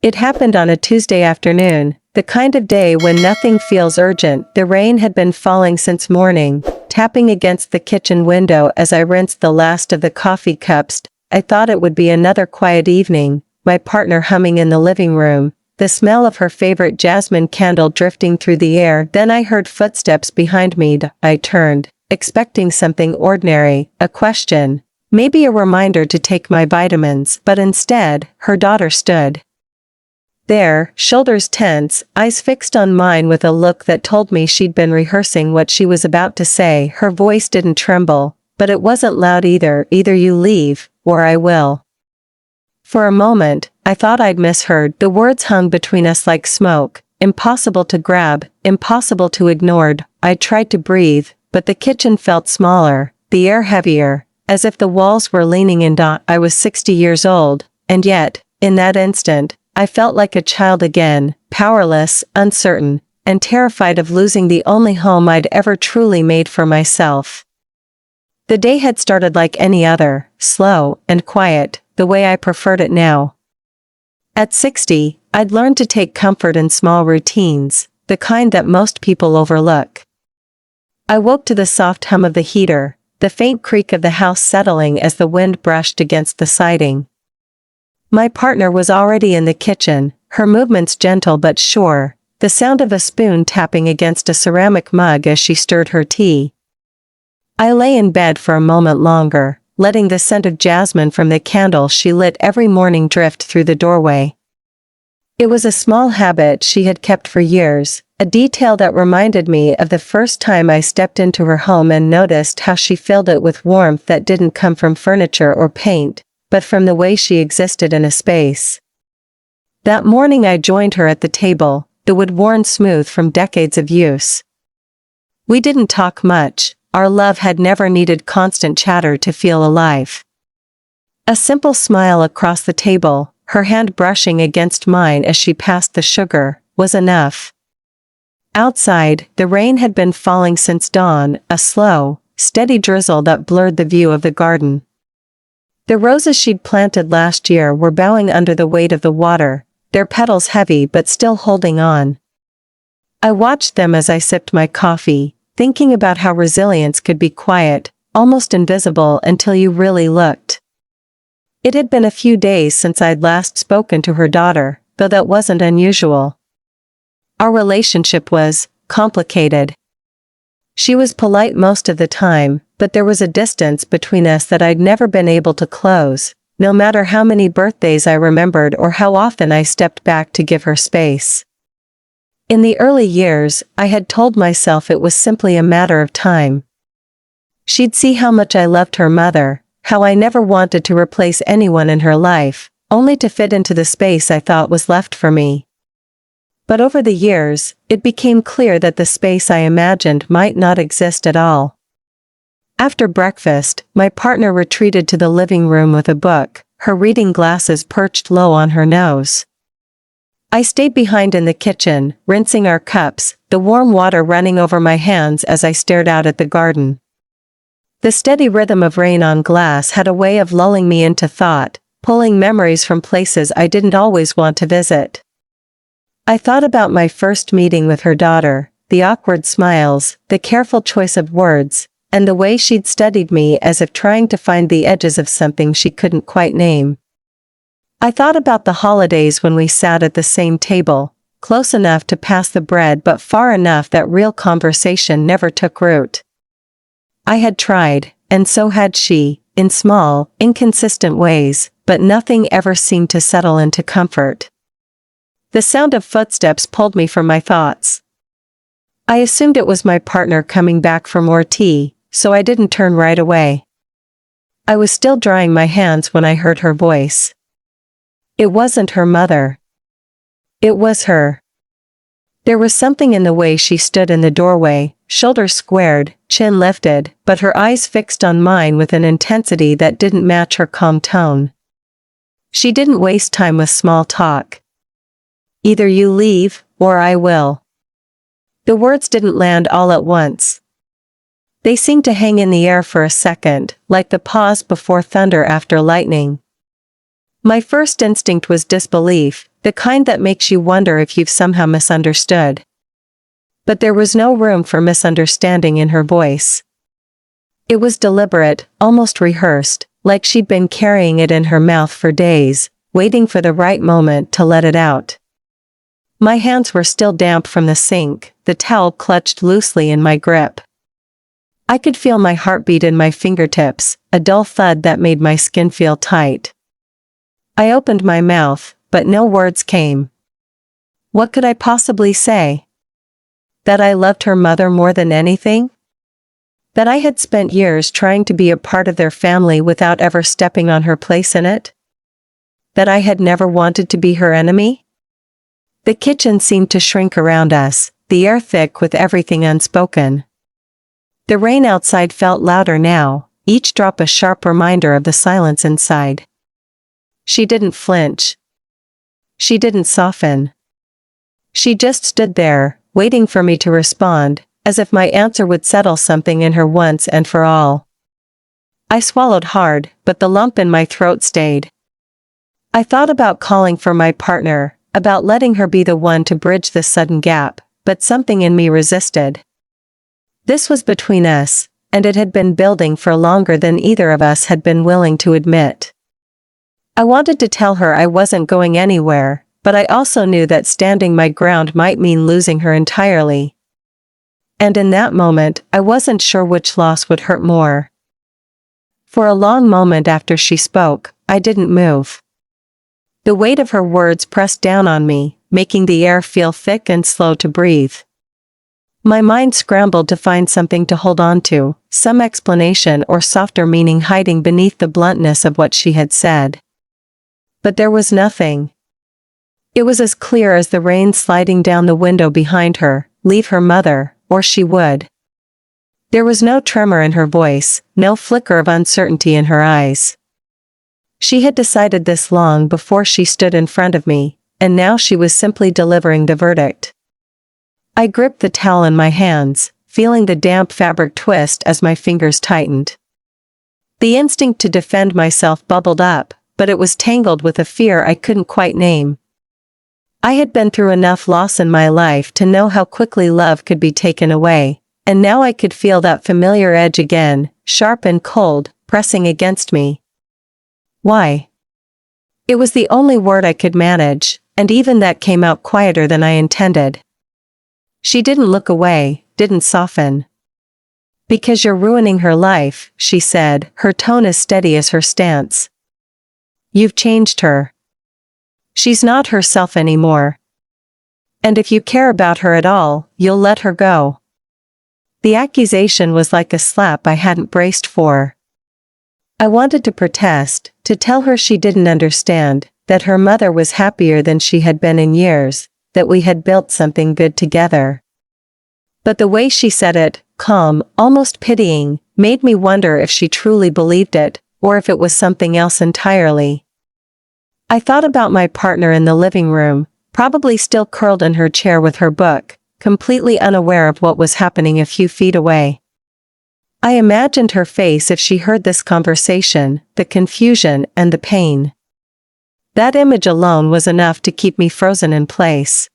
It happened on a Tuesday afternoon, the kind of day when nothing feels urgent. The rain had been falling since morning, tapping against the kitchen window as I rinsed the last of the coffee cups. I thought it would be another quiet evening, my partner humming in the living room, the smell of her favorite jasmine candle drifting through the air. Then I heard footsteps behind me. I turned, expecting something ordinary, a question, maybe a reminder to take my vitamins, but instead, her daughter stood there, shoulders tense, eyes fixed on mine with a look that told me she'd been rehearsing what she was about to say. Her voice didn't tremble, but it wasn't loud either. Either you leave, or I will. For a moment, I thought I'd misheard. The words hung between us like smoke, impossible to grab, impossible to ignore. I tried to breathe, but the kitchen felt smaller, the air heavier, as if the walls were leaning in. I was 60 years old, and yet, in that instant, I felt like a child again, powerless, uncertain, and terrified of losing the only home I'd ever truly made for myself. The day had started like any other, slow and quiet, the way I preferred it now. At 60, I'd learned to take comfort in small routines, the kind that most people overlook. I woke to the soft hum of the heater, the faint creak of the house settling as the wind brushed against the siding. My partner was already in the kitchen, her movements gentle but sure, the sound of a spoon tapping against a ceramic mug as she stirred her tea. I lay in bed for a moment longer, letting the scent of jasmine from the candle she lit every morning drift through the doorway. It was a small habit she had kept for years, a detail that reminded me of the first time I stepped into her home and noticed how she filled it with warmth that didn't come from furniture or paint, but from the way she existed in a space. That morning I joined her at the table, the wood worn smooth from decades of use. We didn't talk much, our love had never needed constant chatter to feel alive. A simple smile across the table, her hand brushing against mine as she passed the sugar, was enough. Outside, the rain had been falling since dawn, a slow, steady drizzle that blurred the view of the garden. The roses she'd planted last year were bowing under the weight of the water, their petals heavy but still holding on. I watched them as I sipped my coffee, thinking about how resilience could be quiet, almost invisible until you really looked. It had been a few days since I'd last spoken to her daughter, though that wasn't unusual. Our relationship was complicated. She was polite most of the time, but there was a distance between us that I'd never been able to close, no matter how many birthdays I remembered or how often I stepped back to give her space. In the early years, I had told myself it was simply a matter of time. She'd see how much I loved her mother, how I never wanted to replace anyone in her life, only to fit into the space I thought was left for me. But over the years, it became clear that the space I imagined might not exist at all. After breakfast, my partner retreated to the living room with a book, her reading glasses perched low on her nose. I stayed behind in the kitchen, rinsing our cups, the warm water running over my hands as I stared out at the garden. The steady rhythm of rain on glass had a way of lulling me into thought, pulling memories from places I didn't always want to visit. I thought about my first meeting with her daughter, the awkward smiles, the careful choice of words, and the way she'd studied me as if trying to find the edges of something she couldn't quite name. I thought about the holidays when we sat at the same table, close enough to pass the bread but far enough that real conversation never took root. I had tried, and so had she, in small, inconsistent ways, but nothing ever seemed to settle into comfort. The sound of footsteps pulled me from my thoughts. I assumed it was my partner coming back for more tea, so I didn't turn right away. I was still drying my hands when I heard her voice. It wasn't her mother. It was her. There was something in the way she stood in the doorway, shoulders squared, chin lifted, but her eyes fixed on mine with an intensity that didn't match her calm tone. She didn't waste time with small talk. Either you leave, or I will. The words didn't land all at once. They seemed to hang in the air for a second, like the pause before thunder after lightning. My first instinct was disbelief, the kind that makes you wonder if you've somehow misunderstood. But there was no room for misunderstanding in her voice. It was deliberate, almost rehearsed, like she'd been carrying it in her mouth for days, waiting for the right moment to let it out. My hands were still damp from the sink, the towel clutched loosely in my grip. I could feel my heartbeat in my fingertips, a dull thud that made my skin feel tight. I opened my mouth, but no words came. What could I possibly say? That I loved her mother more than anything? That I had spent years trying to be a part of their family without ever stepping on her place in it? That I had never wanted to be her enemy? The kitchen seemed to shrink around us, the air thick with everything unspoken. The rain outside felt louder now, each drop a sharp reminder of the silence inside. She didn't flinch. She didn't soften. She just stood there, waiting for me to respond, as if my answer would settle something in her once and for all. I swallowed hard, but the lump in my throat stayed. I thought about calling for my partner, about letting her be the one to bridge this sudden gap, but something in me resisted. This was between us, and it had been building for longer than either of us had been willing to admit. I wanted to tell her I wasn't going anywhere, but I also knew that standing my ground might mean losing her entirely. And in that moment, I wasn't sure which loss would hurt more. For a long moment after she spoke, I didn't move. The weight of her words pressed down on me, making the air feel thick and slow to breathe. My mind scrambled to find something to hold on to, some explanation or softer meaning hiding beneath the bluntness of what she had said. But there was nothing. It was as clear as the rain sliding down the window behind her, leave her mother, or she would. There was no tremor in her voice, no flicker of uncertainty in her eyes. She had decided this long before she stood in front of me, and now she was simply delivering the verdict. I gripped the towel in my hands, feeling the damp fabric twist as my fingers tightened. The instinct to defend myself bubbled up, but it was tangled with a fear I couldn't quite name. I had been through enough loss in my life to know how quickly love could be taken away, and now I could feel that familiar edge again, sharp and cold, pressing against me. Why? It was the only word I could manage, and even that came out quieter than I intended. She didn't look away, didn't soften. Because you're ruining her life, she said, her tone as steady as her stance. You've changed her. She's not herself anymore. And if you care about her at all, you'll let her go. The accusation was like a slap I hadn't braced for. I wanted to protest, to tell her she didn't understand, that her mother was happier than she had been in years, that we had built something good together. But the way she said it, calm, almost pitying, made me wonder if she truly believed it, or if it was something else entirely. I thought about my partner in the living room, probably still curled in her chair with her book, completely unaware of what was happening a few feet away. I imagined her face if she heard this conversation, the confusion and the pain. That image alone was enough to keep me frozen in place.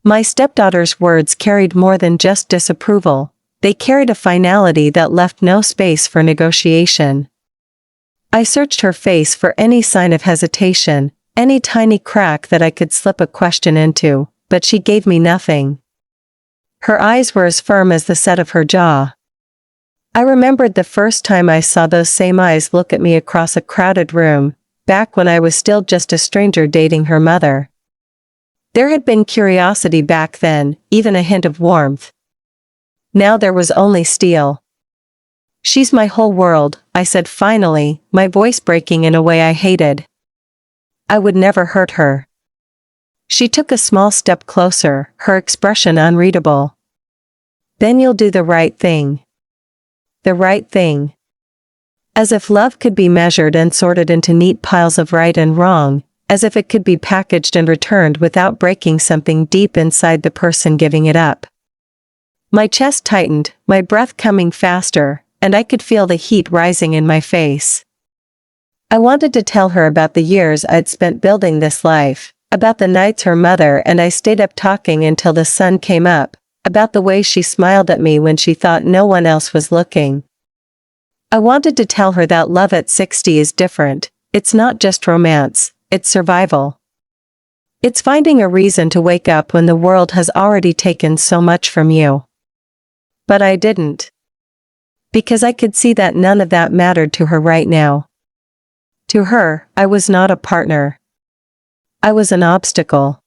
My stepdaughter's words carried more than just disapproval, they carried a finality that left no space for negotiation. I searched her face for any sign of hesitation, any tiny crack that I could slip a question into, but she gave me nothing. Her eyes were as firm as the set of her jaw. I remembered the first time I saw those same eyes look at me across a crowded room, back when I was still just a stranger dating her mother. There had been curiosity back then, even a hint of warmth. Now there was only steel. She's my whole world, I said finally, my voice breaking in a way I hated. I would never hurt her. She took a small step closer, her expression unreadable. Then you'll do the right thing. The right thing. As if love could be measured and sorted into neat piles of right and wrong, as if it could be packaged and returned without breaking something deep inside the person giving it up. My chest tightened, my breath coming faster, and I could feel the heat rising in my face. I wanted to tell her about the years I'd spent building this life, About the nights her mother and I stayed up talking until the sun came up, about the way she smiled at me when she thought no one else was looking. I wanted to tell her that love at 60 is different. It's not just romance, it's survival. It's finding a reason to wake up when the world has already taken so much from you. But I didn't. Because I could see that none of that mattered to her right now. To her, I was not a partner. I was an obstacle.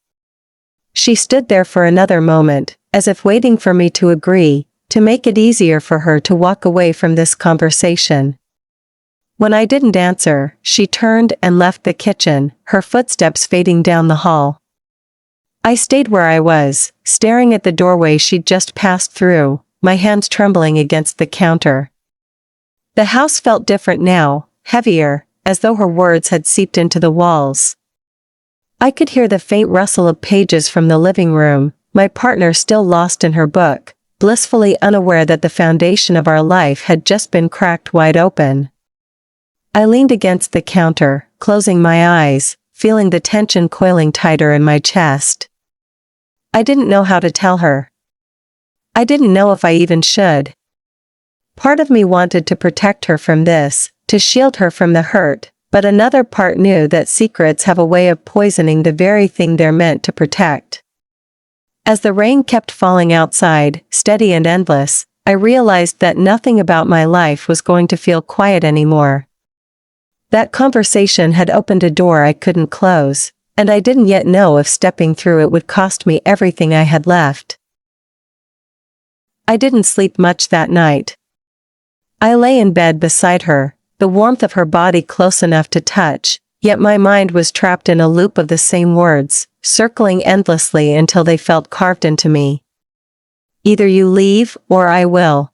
She stood there for another moment, as if waiting for me to agree, to make it easier for her to walk away from this conversation. When I didn't answer, she turned and left the kitchen, her footsteps fading down the hall. I stayed where I was, staring at the doorway she'd just passed through, my hands trembling against the counter. The house felt different now, heavier, as though her words had seeped into the walls. I could hear the faint rustle of pages from the living room, my partner still lost in her book, blissfully unaware that the foundation of our life had just been cracked wide open. I leaned against the counter, closing my eyes, feeling the tension coiling tighter in my chest. I didn't know how to tell her. I didn't know if I even should. Part of me wanted to protect her from this, to shield her from the hurt, but another part knew that secrets have a way of poisoning the very thing they're meant to protect. As the rain kept falling outside, steady and endless, I realized that nothing about my life was going to feel quiet anymore. That conversation had opened a door I couldn't close, and I didn't yet know if stepping through it would cost me everything I had left. I didn't sleep much that night. I lay in bed beside her, the warmth of her body close enough to touch, yet my mind was trapped in a loop of the same words, circling endlessly until they felt carved into me. Either you leave, or I will.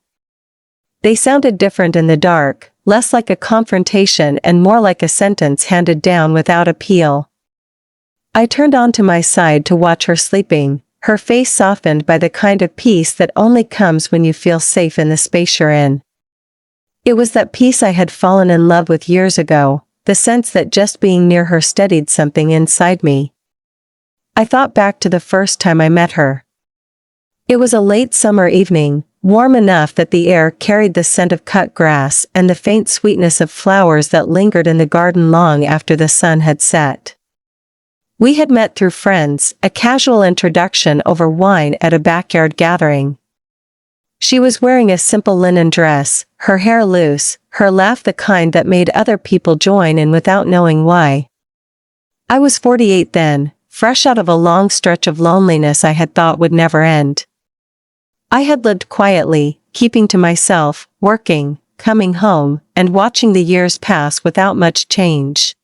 They sounded different in the dark, less like a confrontation and more like a sentence handed down without appeal. I turned onto my side to watch her sleeping, her face softened by the kind of peace that only comes when you feel safe in the space you're in. It was that peace I had fallen in love with years ago, the sense that just being near her steadied something inside me. I thought back to the first time I met her. It was a late summer evening, warm enough that the air carried the scent of cut grass and the faint sweetness of flowers that lingered in the garden long after the sun had set. We had met through friends, a casual introduction over wine at a backyard gathering. She was wearing a simple linen dress, her hair loose, her laugh the kind that made other people join in without knowing why. I was 48 then, fresh out of a long stretch of loneliness I had thought would never end. I had lived quietly, keeping to myself, working, coming home, and watching the years pass without much change.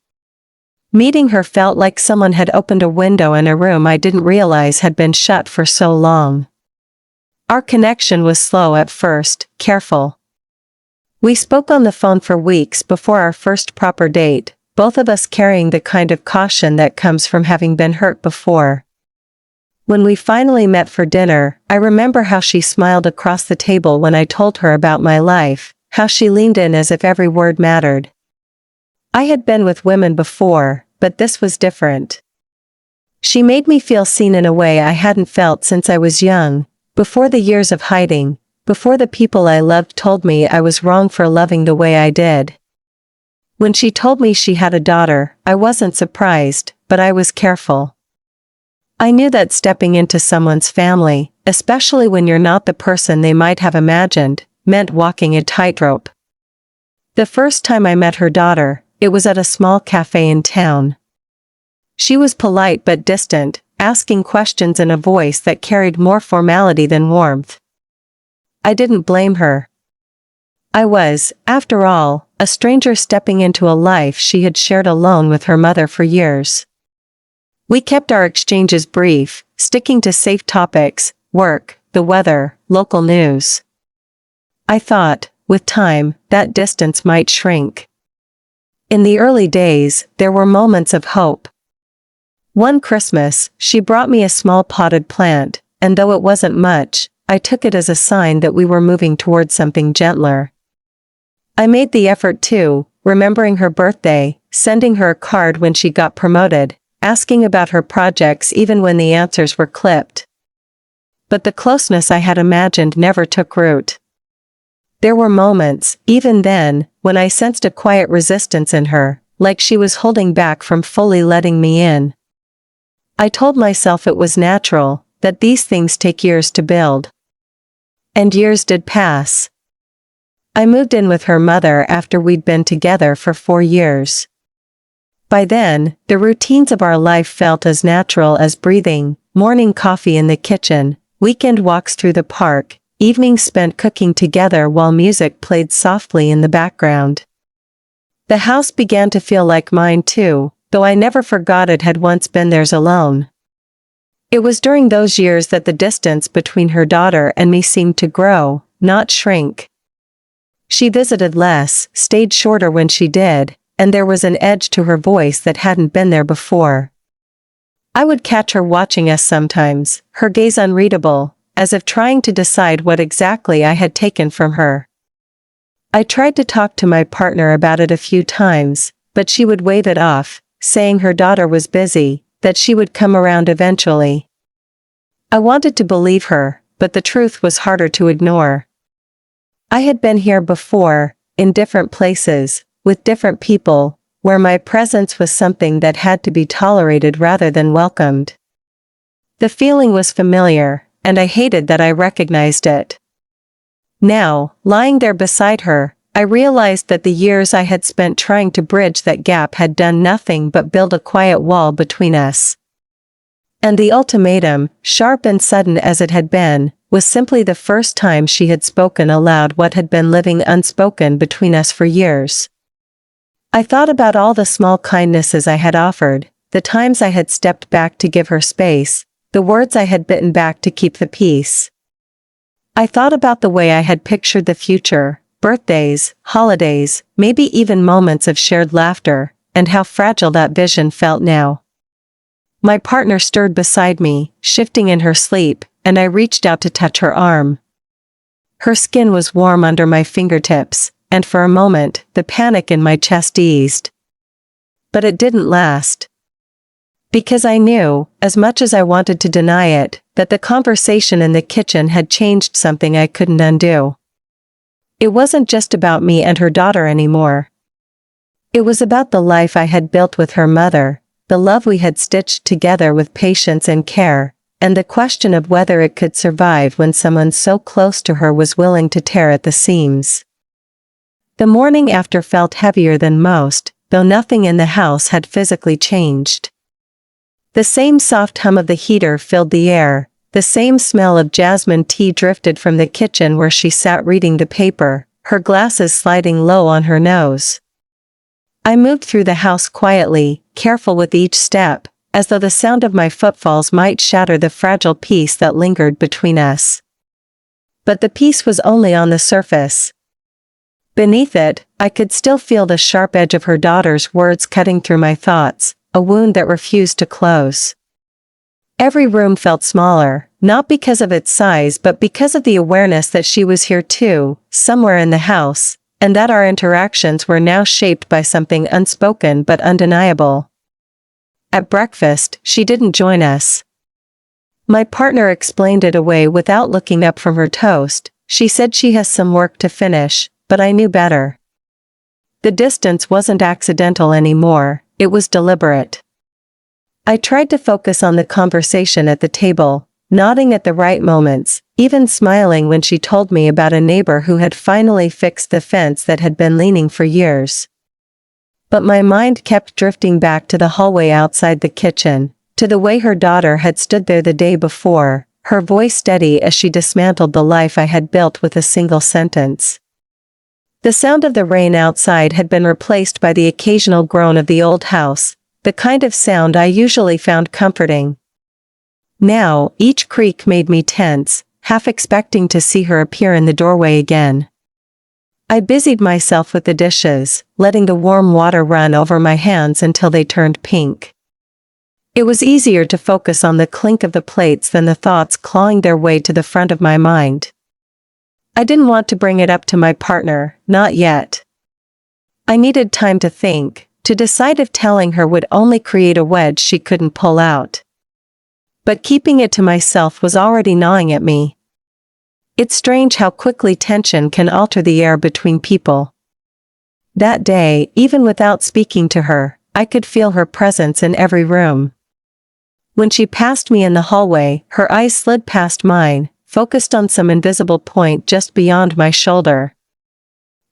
Meeting her felt like someone had opened a window in a room I didn't realize had been shut for so long. Our connection was slow at first, careful. We spoke on the phone for weeks before our first proper date, both of us carrying the kind of caution that comes from having been hurt before. When we finally met for dinner, I remember how she smiled across the table when I told her about my life, how she leaned in as if every word mattered. I had been with women before, but this was different. She made me feel seen in a way I hadn't felt since I was young, before the years of hiding, before the people I loved told me I was wrong for loving the way I did. When she told me she had a daughter, I wasn't surprised, but I was careful. I knew that stepping into someone's family, especially when you're not the person they might have imagined, meant walking a tightrope. The first time I met her daughter, it was at a small cafe in town. She was polite but distant, asking questions in a voice that carried more formality than warmth. I didn't blame her. I was, after all, a stranger stepping into a life she had shared alone with her mother for years. We kept our exchanges brief, sticking to safe topics, work, the weather, local news. I thought, with time, that distance might shrink. In the early days, there were moments of hope. One Christmas, she brought me a small potted plant, and though it wasn't much, I took it as a sign that we were moving towards something gentler. I made the effort too, remembering her birthday, sending her a card when she got promoted, asking about her projects even when the answers were clipped. But the closeness I had imagined never took root. There were moments, even then, when I sensed a quiet resistance in her, like she was holding back from fully letting me in. I told myself it was natural, that these things take years to build. And years did pass. I moved in with her mother after we'd been together for 4 years. By then, the routines of our life felt as natural as breathing: morning coffee in the kitchen, weekend walks through the park, evenings spent cooking together while music played softly in the background. The house began to feel like mine too, though I never forgot it had once been theirs alone. It was during those years that the distance between her daughter and me seemed to grow, not shrink. She visited less, stayed shorter when she did, and there was an edge to her voice that hadn't been there before. I would catch her watching us sometimes, her gaze unreadable, as if trying to decide what exactly I had taken from her. I tried to talk to my partner about it a few times, but she would wave it off, saying her daughter was busy, that she would come around eventually. I wanted to believe her, but the truth was harder to ignore. I had been here before, in different places, with different people, where my presence was something that had to be tolerated rather than welcomed. The feeling was familiar, and I hated that I recognized it. Now, lying there beside her, I realized that the years I had spent trying to bridge that gap had done nothing but build a quiet wall between us. And the ultimatum, sharp and sudden as it had been, was simply the first time she had spoken aloud what had been living unspoken between us for years. I thought about all the small kindnesses I had offered, the times I had stepped back to give her space, the words I had bitten back to keep the peace. I thought about the way I had pictured the future, birthdays, holidays, maybe even moments of shared laughter, and how fragile that vision felt now. My partner stirred beside me, shifting in her sleep, and I reached out to touch her arm. Her skin was warm under my fingertips, and for a moment, the panic in my chest eased. But it didn't last. Because I knew, as much as I wanted to deny it, that the conversation in the kitchen had changed something I couldn't undo. It wasn't just about me and her daughter anymore. It was about the life I had built with her mother, the love we had stitched together with patience and care, and the question of whether it could survive when someone so close to her was willing to tear at the seams. The morning after felt heavier than most, though nothing in the house had physically changed. The same soft hum of the heater filled the air, the same smell of jasmine tea drifted from the kitchen where she sat reading the paper, her glasses sliding low on her nose. I moved through the house quietly, careful with each step, as though the sound of my footfalls might shatter the fragile peace that lingered between us. But the peace was only on the surface. Beneath it, I could still feel the sharp edge of her daughter's words cutting through my thoughts, a wound that refused to close. Every room felt smaller, not because of its size but because of the awareness that she was here too, somewhere in the house, and that our interactions were now shaped by something unspoken but undeniable. At breakfast, she didn't join us. My partner explained it away without looking up from her toast. She said she has some work to finish, but I knew better. The distance wasn't accidental anymore, it was deliberate. I tried to focus on the conversation at the table, nodding at the right moments, even smiling when she told me about a neighbor who had finally fixed the fence that had been leaning for years. But my mind kept drifting back to the hallway outside the kitchen, to the way her daughter had stood there the day before, her voice steady as she dismantled the life I had built with a single sentence. The sound of the rain outside had been replaced by the occasional groan of the old house, the kind of sound I usually found comforting. Now, each creak made me tense, half expecting to see her appear in the doorway again. I busied myself with the dishes, letting the warm water run over my hands until they turned pink. It was easier to focus on the clink of the plates than the thoughts clawing their way to the front of my mind. I didn't want to bring it up to my partner, not yet. I needed time to think, to decide if telling her would only create a wedge she couldn't pull out. But keeping it to myself was already gnawing at me. It's strange how quickly tension can alter the air between people. That day, even without speaking to her, I could feel her presence in every room. When she passed me in the hallway, her eyes slid past mine, focused on some invisible point just beyond my shoulder.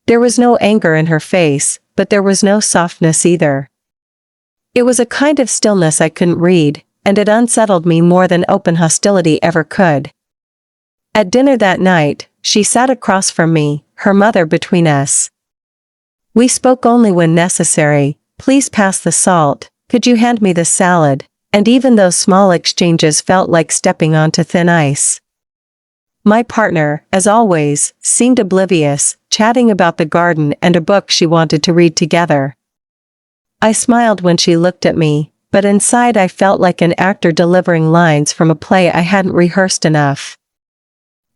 There was no anger in her face, but there was no softness either. It was a kind of stillness I couldn't read, and it unsettled me more than open hostility ever could. At dinner that night, she sat across from me, her mother between us. We spoke only when necessary. Please pass the salt, could you hand me the salad, and even those small exchanges felt like stepping onto thin ice. My partner, as always, seemed oblivious, chatting about the garden and a book she wanted to read together. I smiled when she looked at me, but inside I felt like an actor delivering lines from a play I hadn't rehearsed enough.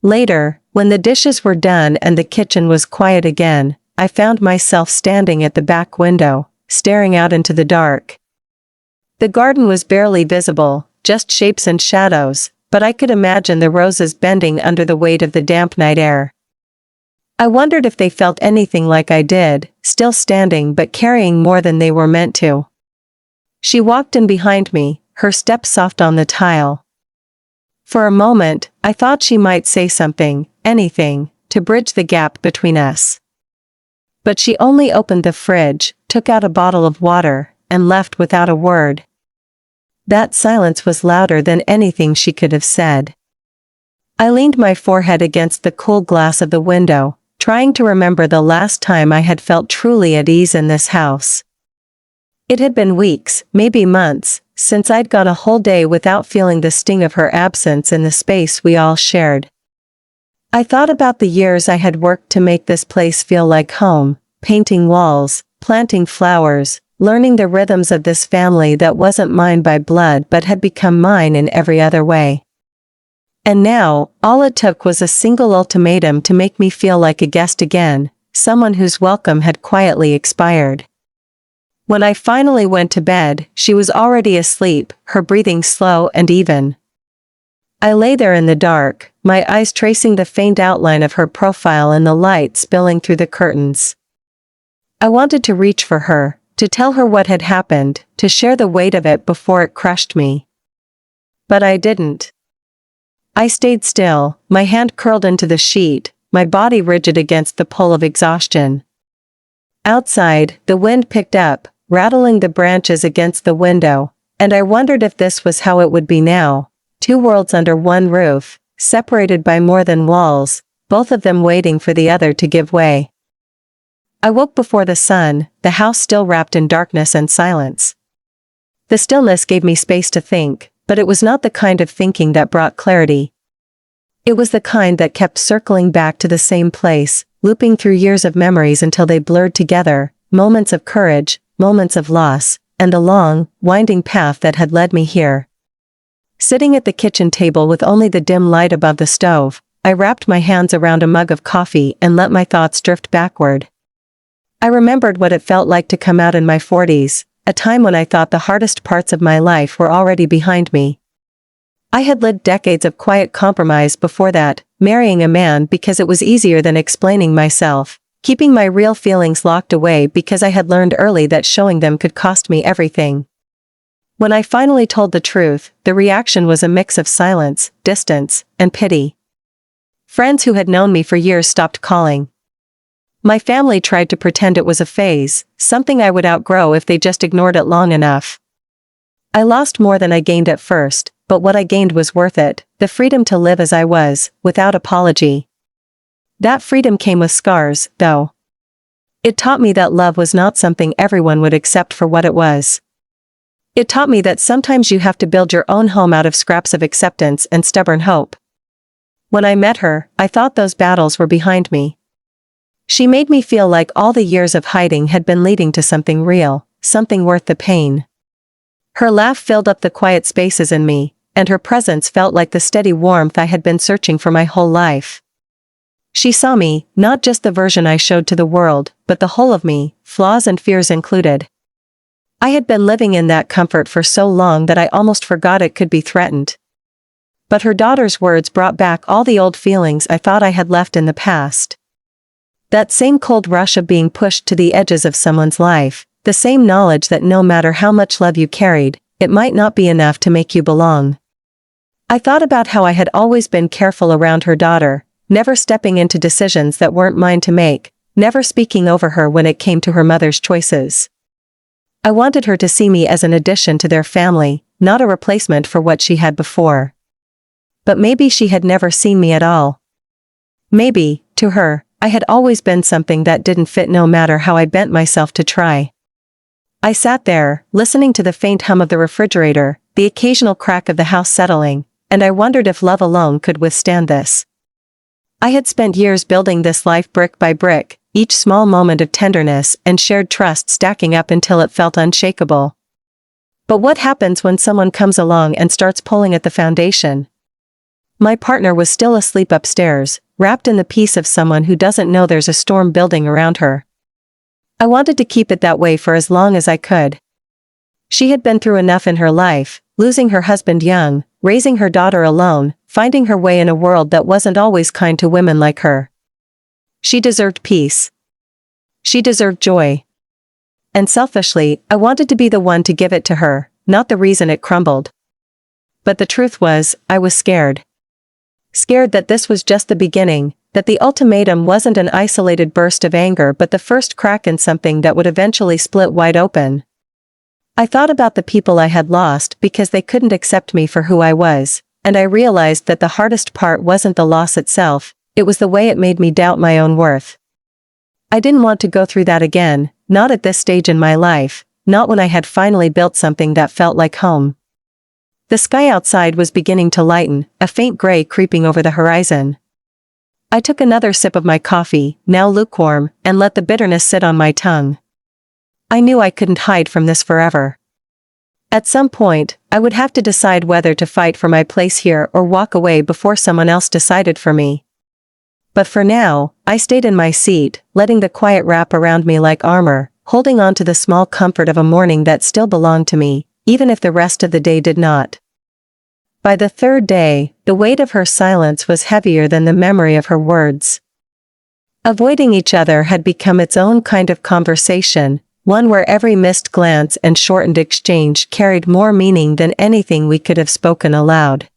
Later, when the dishes were done and the kitchen was quiet again, I found myself standing at the back window, staring out into the dark. The garden was barely visible, just shapes and shadows, but I could imagine the roses bending under the weight of the damp night air. I wondered if they felt anything like I did, still standing but carrying more than they were meant to. She walked in behind me, her step soft on the tile. For a moment, I thought she might say something, anything, to bridge the gap between us. But she only opened the fridge, took out a bottle of water, and left without a word. That silence was louder than anything she could have said. I leaned my forehead against the cool glass of the window, trying to remember the last time I had felt truly at ease in this house. It had been weeks, maybe months, since I'd gone a whole day without feeling the sting of her absence in the space we all shared. I thought about the years I had worked to make this place feel like home, painting walls, planting flowers, learning the rhythms of this family that wasn't mine by blood but had become mine in every other way. And now, all it took was a single ultimatum to make me feel like a guest again, someone whose welcome had quietly expired. When I finally went to bed, she was already asleep, her breathing slow and even. I lay there in the dark, my eyes tracing the faint outline of her profile in the light spilling through the curtains. I wanted to reach for her, to tell her what had happened, to share the weight of it before it crushed me. But I didn't. I stayed still, my hand curled into the sheet, my body rigid against the pull of exhaustion. Outside, the wind picked up, rattling the branches against the window, and I wondered if this was how it would be now, two worlds under one roof, separated by more than walls, both of them waiting for the other to give way. I woke before the sun, the house still wrapped in darkness and silence. The stillness gave me space to think, but it was not the kind of thinking that brought clarity. It was the kind that kept circling back to the same place, looping through years of memories until they blurred together, moments of courage, moments of loss, and the long, winding path that had led me here. Sitting at the kitchen table with only the dim light above the stove, I wrapped my hands around a mug of coffee and let my thoughts drift backward. I remembered what it felt like to come out in my 40s, a time when I thought the hardest parts of my life were already behind me. I had lived decades of quiet compromise before that, marrying a man because it was easier than explaining myself, keeping my real feelings locked away because I had learned early that showing them could cost me everything. When I finally told the truth, the reaction was a mix of silence, distance, and pity. Friends who had known me for years stopped calling. My family tried to pretend it was a phase, something I would outgrow if they just ignored it long enough. I lost more than I gained at first, but what I gained was worth it, the freedom to live as I was, without apology. That freedom came with scars, though. It taught me that love was not something everyone would accept for what it was. It taught me that sometimes you have to build your own home out of scraps of acceptance and stubborn hope. When I met her, I thought those battles were behind me. She made me feel like all the years of hiding had been leading to something real, something worth the pain. Her laugh filled up the quiet spaces in me, and her presence felt like the steady warmth I had been searching for my whole life. She saw me, not just the version I showed to the world, but the whole of me, flaws and fears included. I had been living in that comfort for so long that I almost forgot it could be threatened. But her daughter's words brought back all the old feelings I thought I had left in the past. That same cold rush of being pushed to the edges of someone's life, the same knowledge that no matter how much love you carried, it might not be enough to make you belong. I thought about how I had always been careful around her daughter, never stepping into decisions that weren't mine to make, never speaking over her when it came to her mother's choices. I wanted her to see me as an addition to their family, not a replacement for what she had before. But maybe she had never seen me at all. Maybe, to her, I had always been something that didn't fit no matter how I bent myself to try. I sat there, listening to the faint hum of the refrigerator, the occasional crack of the house settling, and I wondered if love alone could withstand this. I had spent years building this life brick by brick, each small moment of tenderness and shared trust stacking up until it felt unshakable. But what happens when someone comes along and starts pulling at the foundation? My partner was still asleep upstairs, wrapped in the peace of someone who doesn't know there's a storm building around her. I wanted to keep it that way for as long as I could. She had been through enough in her life, losing her husband young, raising her daughter alone, finding her way in a world that wasn't always kind to women like her. She deserved peace. She deserved joy. And selfishly, I wanted to be the one to give it to her, not the reason it crumbled. But the truth was, I was scared. Scared that this was just the beginning, that the ultimatum wasn't an isolated burst of anger but the first crack in something that would eventually split wide open. I thought about the people I had lost because they couldn't accept me for who I was, and I realized that the hardest part wasn't the loss itself, it was the way it made me doubt my own worth. I didn't want to go through that again, not at this stage in my life, not when I had finally built something that felt like home. The sky outside was beginning to lighten, a faint gray creeping over the horizon. I took another sip of my coffee, now lukewarm, and let the bitterness sit on my tongue. I knew I couldn't hide from this forever. At some point, I would have to decide whether to fight for my place here or walk away before someone else decided for me. But for now, I stayed in my seat, letting the quiet wrap around me like armor, holding on to the small comfort of a morning that still belonged to me, even if the rest of the day did not. By the third day, the weight of her silence was heavier than the memory of her words. Avoiding each other had become its own kind of conversation, one where every missed glance and shortened exchange carried more meaning than anything we could have spoken aloud.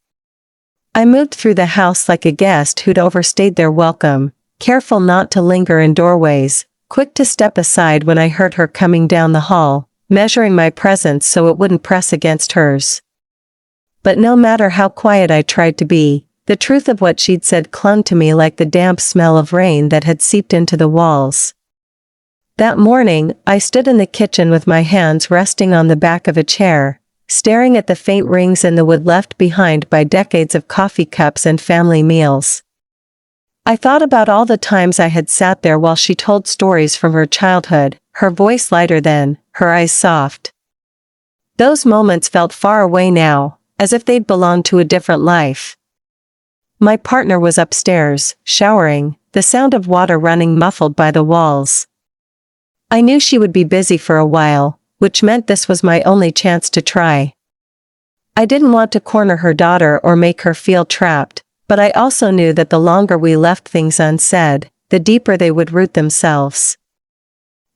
I moved through the house like a guest who'd overstayed their welcome, careful not to linger in doorways, quick to step aside when I heard her coming down the hall, measuring my presence so it wouldn't press against hers. But no matter how quiet I tried to be, the truth of what she'd said clung to me like the damp smell of rain that had seeped into the walls. That morning, I stood in the kitchen with my hands resting on the back of a chair, staring at the faint rings in the wood left behind by decades of coffee cups and family meals. I thought about all the times I had sat there while she told stories from her childhood, her voice lighter then, her eyes soft. Those moments felt far away now, as if they'd belonged to a different life. My partner was upstairs, showering, the sound of water running muffled by the walls. I knew she would be busy for a while, which meant this was my only chance to try. I didn't want to corner her daughter or make her feel trapped, but I also knew that the longer we left things unsaid, the deeper they would root themselves.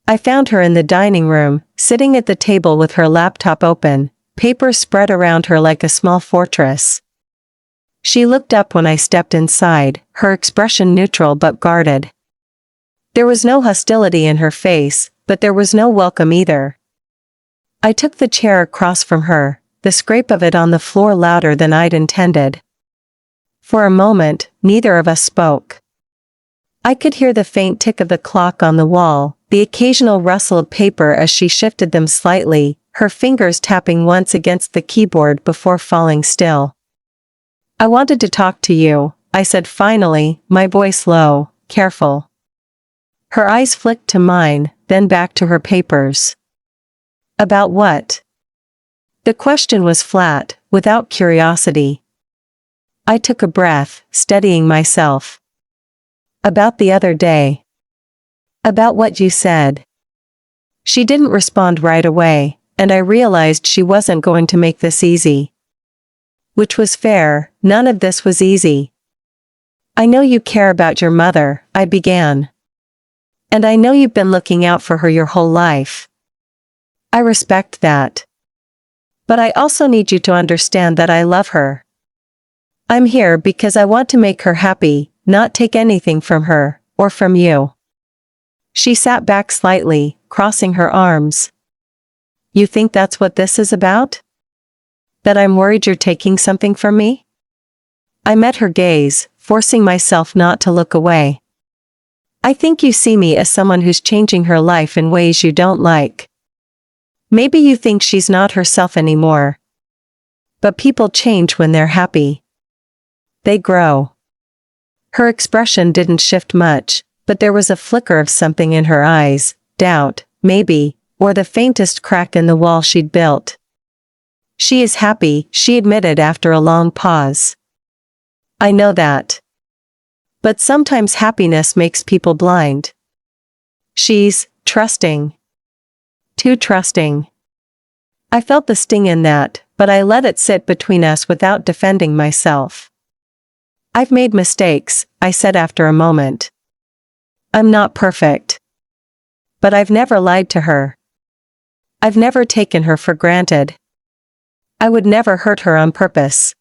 I found her in the dining room, sitting at the table with her laptop open, papers spread around her like a small fortress. She looked up when I stepped inside, her expression neutral but guarded. There was no hostility in her face, but there was no welcome either. I took the chair across from her, the scrape of it on the floor louder than I'd intended. For a moment, neither of us spoke. I could hear the faint tick of the clock on the wall, the occasional rustle of paper as she shifted them slightly, her fingers tapping once against the keyboard before falling still. "I wanted to talk to you," I said finally, my voice low, careful. Her eyes flicked to mine, then back to her papers. "About what?" The question was flat, without curiosity. I took a breath, steadying myself. "About the other day. About what you said." She didn't respond right away, and I realized she wasn't going to make this easy. Which was fair, none of this was easy. I know you care about your mother, I began. And I know you've been looking out for her your whole life. I respect that. But I also need you to understand that I love her. I'm here because I want to make her happy, not take anything from her, or from you. She sat back slightly, crossing her arms. You think that's what this is about? That I'm worried you're taking something from me? I met her gaze, forcing myself not to look away. I think you see me as someone who's changing her life in ways you don't like. Maybe you think she's not herself anymore. But people change when they're happy. They grow. Her expression didn't shift much, but there was a flicker of something in her eyes, doubt, maybe, or the faintest crack in the wall she'd built. She is happy, she admitted after a long pause. I know that. But sometimes happiness makes people blind. She's trusting. Too trusting. I felt the sting in that, but I let it sit between us without defending myself. I've made mistakes, I said after a moment. I'm not perfect. But I've never lied to her. I've never taken her for granted. I would never hurt her on purpose.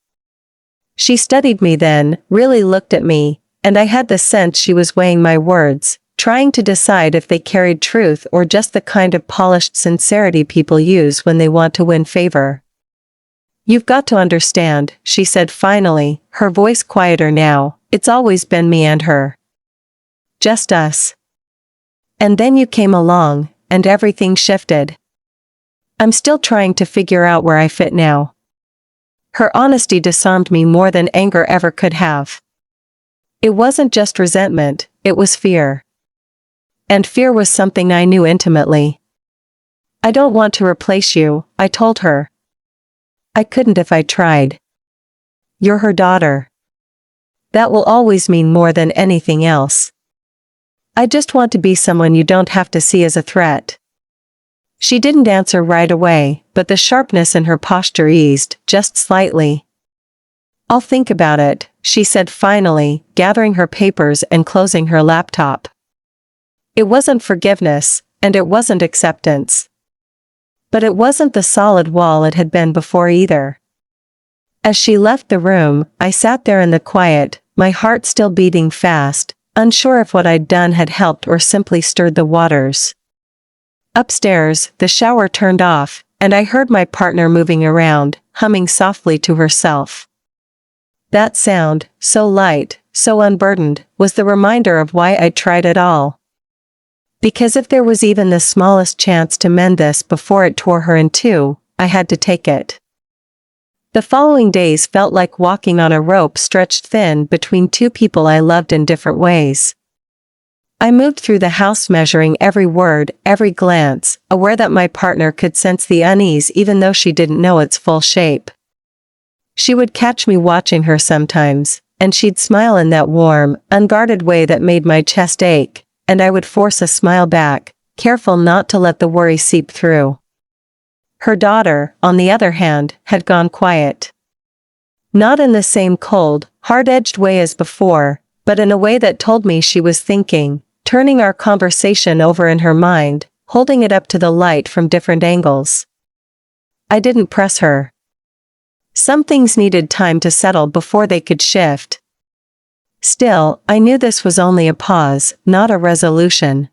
She studied me then, really looked at me, and I had the sense she was weighing my words, trying to decide if they carried truth or just the kind of polished sincerity people use when they want to win favor. You've got to understand, she said finally, her voice quieter now, it's always been me and her. Just us. And then you came along, and everything shifted. I'm still trying to figure out where I fit now. Her honesty disarmed me more than anger ever could have. It wasn't just resentment, it was fear. And fear was something I knew intimately. I don't want to replace you, I told her. I couldn't if I tried. You're her daughter. That will always mean more than anything else. I just want to be someone you don't have to see as a threat. She didn't answer right away, but the sharpness in her posture eased, just slightly. I'll think about it, she said finally, gathering her papers and closing her laptop. It wasn't forgiveness, and it wasn't acceptance. But it wasn't the solid wall it had been before either. As she left the room, I sat there in the quiet, my heart still beating fast, unsure if what I'd done had helped or simply stirred the waters. Upstairs, the shower turned off, and I heard my partner moving around, humming softly to herself. That sound, so light, so unburdened, was the reminder of why I'd tried it all. Because if there was even the smallest chance to mend this before it tore her in two, I had to take it. The following days felt like walking on a rope stretched thin between two people I loved in different ways. I moved through the house measuring every word, every glance, aware that my partner could sense the unease even though she didn't know its full shape. She would catch me watching her sometimes, and she'd smile in that warm, unguarded way that made my chest ache, and I would force a smile back, careful not to let the worry seep through. Her daughter, on the other hand, had gone quiet. Not in the same cold, hard-edged way as before, but in a way that told me she was thinking, turning our conversation over in her mind, holding it up to the light from different angles. I didn't press her. Some things needed time to settle before they could shift. Still, I knew this was only a pause, not a resolution.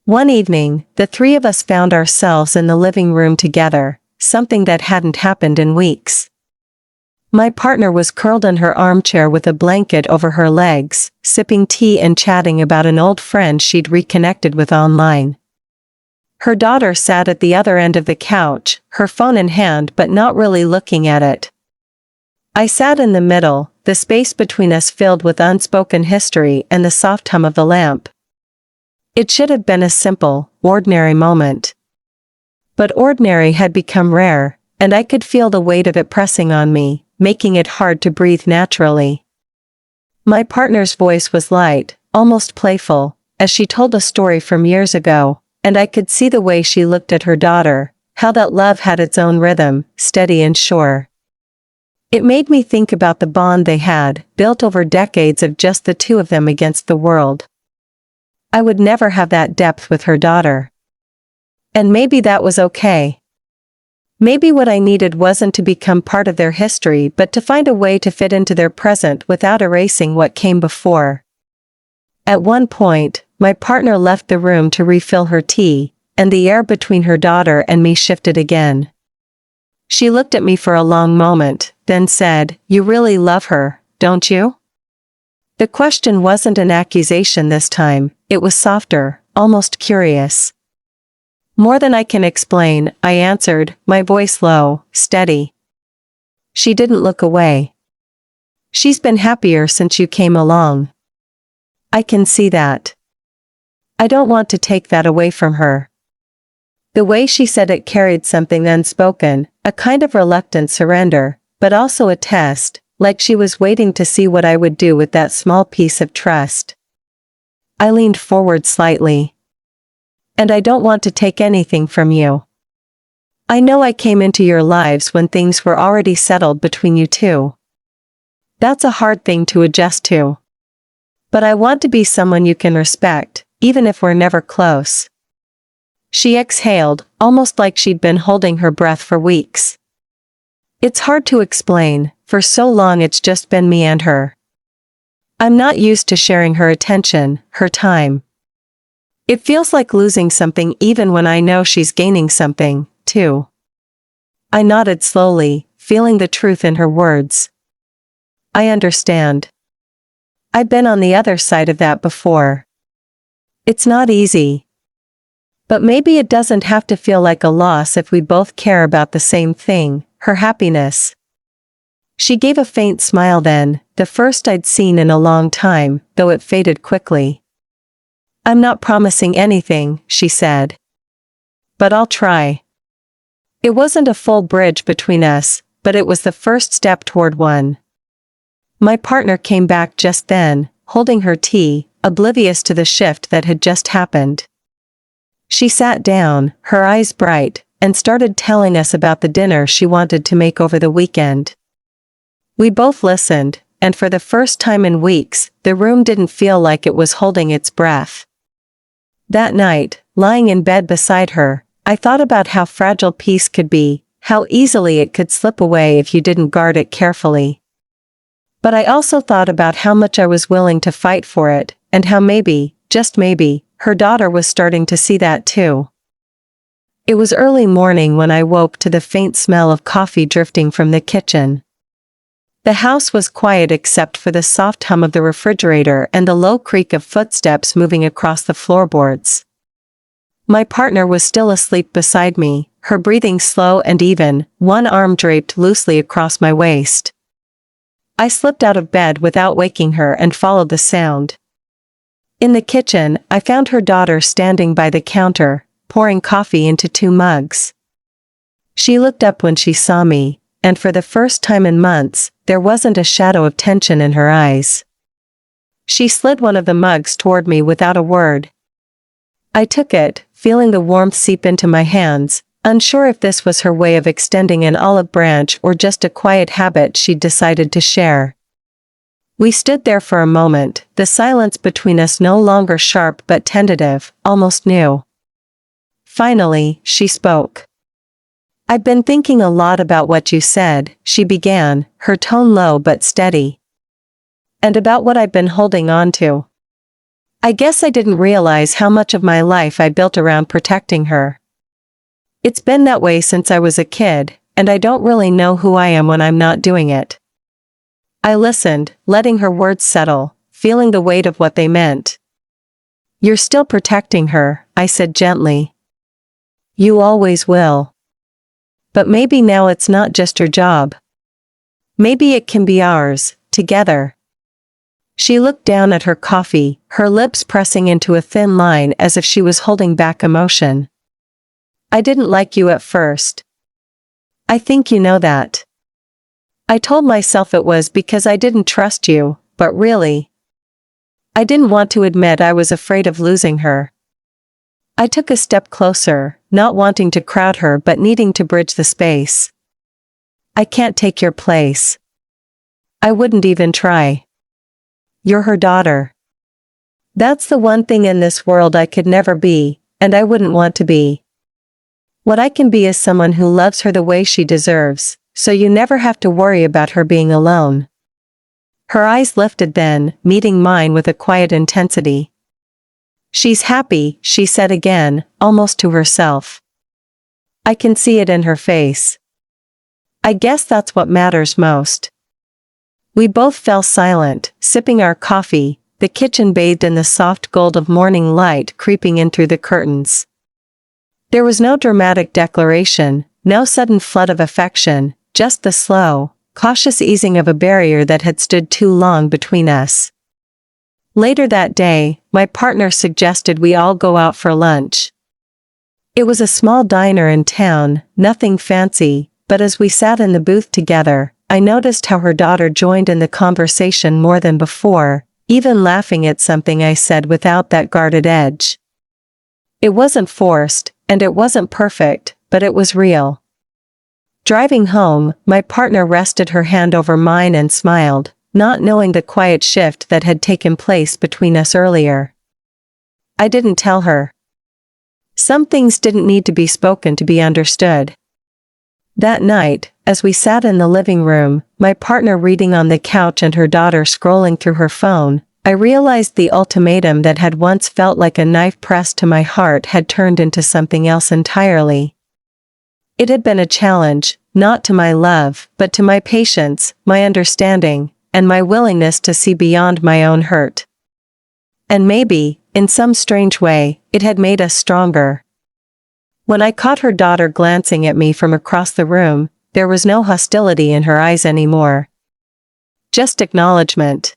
One evening, the three of us found ourselves in the living room together, something that hadn't happened in weeks. My partner was curled in her armchair with a blanket over her legs, sipping tea and chatting about an old friend she'd reconnected with online. Her daughter sat at the other end of the couch, her phone in hand but not really looking at it. I sat in the middle, the space between us filled with unspoken history and the soft hum of the lamp. It should have been a simple, ordinary moment. But ordinary had become rare, and I could feel the weight of it pressing on me, making it hard to breathe naturally. My partner's voice was light, almost playful, as she told a story from years ago, and I could see the way she looked at her daughter, how that love had its own rhythm, steady and sure. It made me think about the bond they had, built over decades of just the two of them against the world. I would never have that depth with her daughter. And maybe that was okay. Maybe what I needed wasn't to become part of their history but to find a way to fit into their present without erasing what came before. At one point, my partner left the room to refill her tea, and the air between her daughter and me shifted again. She looked at me for a long moment, then said, "You really love her, don't you?" The question wasn't an accusation this time, it was softer, almost curious. "More than I can explain," I answered, my voice low, steady. She didn't look away. "She's been happier since you came along." "I can see that. I don't want to take that away from her." The way she said it carried something unspoken, a kind of reluctant surrender, but also a test, like she was waiting to see what I would do with that small piece of trust. I leaned forward slightly. "And I don't want to take anything from you. I know I came into your lives when things were already settled between you two. That's a hard thing to adjust to. But I want to be someone you can respect, even if we're never close." She exhaled, almost like she'd been holding her breath for weeks. "It's hard to explain, for so long it's just been me and her. I'm not used to sharing her attention, her time. It feels like losing something even when I know she's gaining something, too." I nodded slowly, feeling the truth in her words. "I understand. I've been on the other side of that before. It's not easy. But maybe it doesn't have to feel like a loss if we both care about the same thing, her happiness." She gave a faint smile then, the first I'd seen in a long time, though it faded quickly. "I'm not promising anything," she said. "But I'll try." It wasn't a full bridge between us, but it was the first step toward one. My partner came back just then, holding her tea, oblivious to the shift that had just happened. She sat down, her eyes bright, and started telling us about the dinner she wanted to make over the weekend. We both listened, and for the first time in weeks, the room didn't feel like it was holding its breath. That night, lying in bed beside her, I thought about how fragile peace could be, how easily it could slip away if you didn't guard it carefully. But I also thought about how much I was willing to fight for it, and how maybe, just maybe, her daughter was starting to see that too. It was early morning when I woke to the faint smell of coffee drifting from the kitchen. The house was quiet except for the soft hum of the refrigerator and the low creak of footsteps moving across the floorboards. My partner was still asleep beside me, her breathing slow and even, one arm draped loosely across my waist. I slipped out of bed without waking her and followed the sound. In the kitchen, I found her daughter standing by the counter, pouring coffee into 2 mugs. She looked up when she saw me, and for the first time in months, there wasn't a shadow of tension in her eyes. She slid one of the mugs toward me without a word. I took it, feeling the warmth seep into my hands, unsure if this was her way of extending an olive branch or just a quiet habit she'd decided to share. We stood there for a moment, the silence between us no longer sharp but tentative, almost new. Finally, she spoke. "I've been thinking a lot about what you said," she began, her tone low but steady. "And about what I've been holding on to. I guess I didn't realize how much of my life I built around protecting her. It's been that way since I was a kid, and I don't really know who I am when I'm not doing it." I listened, letting her words settle, feeling the weight of what they meant. "You're still protecting her," I said gently. "You always will. But maybe now it's not just your job. Maybe it can be ours, together." She looked down at her coffee, her lips pressing into a thin line as if she was holding back emotion. "I didn't like you at first. I think you know that. I told myself it was because I didn't trust you, but really, I didn't want to admit I was afraid of losing her. I took a step closer, not wanting to crowd her but needing to bridge the space. I can't take your place. I wouldn't even try. You're her daughter. That's the one thing in this world I could never be, and I wouldn't want to be. What I can be is someone who loves her the way she deserves, so you never have to worry about her being alone. Her eyes lifted then, meeting mine with a quiet intensity. She's happy, she said again, almost to herself. I can see it in her face. I guess that's what matters most. We both fell silent, sipping our coffee, the kitchen bathed in the soft gold of morning light creeping in through the curtains. There was no dramatic declaration, no sudden flood of affection, just the slow, cautious easing of a barrier that had stood too long between us. Later that day, my partner suggested we all go out for lunch. It was a small diner in town, nothing fancy, but as we sat in the booth together, I noticed how her daughter joined in the conversation more than before, even laughing at something I said without that guarded edge. It wasn't forced, and it wasn't perfect, but it was real. Driving home, my partner rested her hand over mine and smiled, not knowing the quiet shift that had taken place between us earlier. I didn't tell her. Some things didn't need to be spoken to be understood. That night, as we sat in the living room, my partner reading on the couch and her daughter scrolling through her phone, I realized the ultimatum that had once felt like a knife pressed to my heart had turned into something else entirely. It had been a challenge, not to my love, but to my patience, my understanding, and my willingness to see beyond my own hurt. And maybe, in some strange way, it had made us stronger. When I caught her daughter glancing at me from across the room, there was no hostility in her eyes anymore. Just acknowledgement.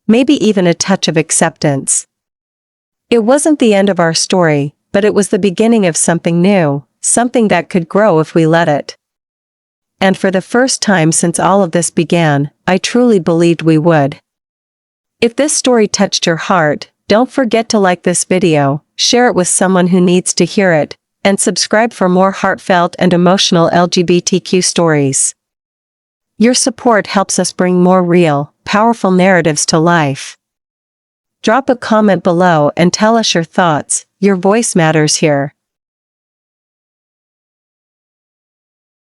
Maybe even a touch of acceptance. It wasn't the end of our story, but it was the beginning of something new, something that could grow if we let it. And for the first time since all of this began, I truly believed we would. If this story touched your heart, don't forget to like this video, share it with someone who needs to hear it, and subscribe for more heartfelt and emotional LGBTQ stories. Your support helps us bring more real, powerful narratives to life. Drop a comment below and tell us your thoughts, your voice matters here.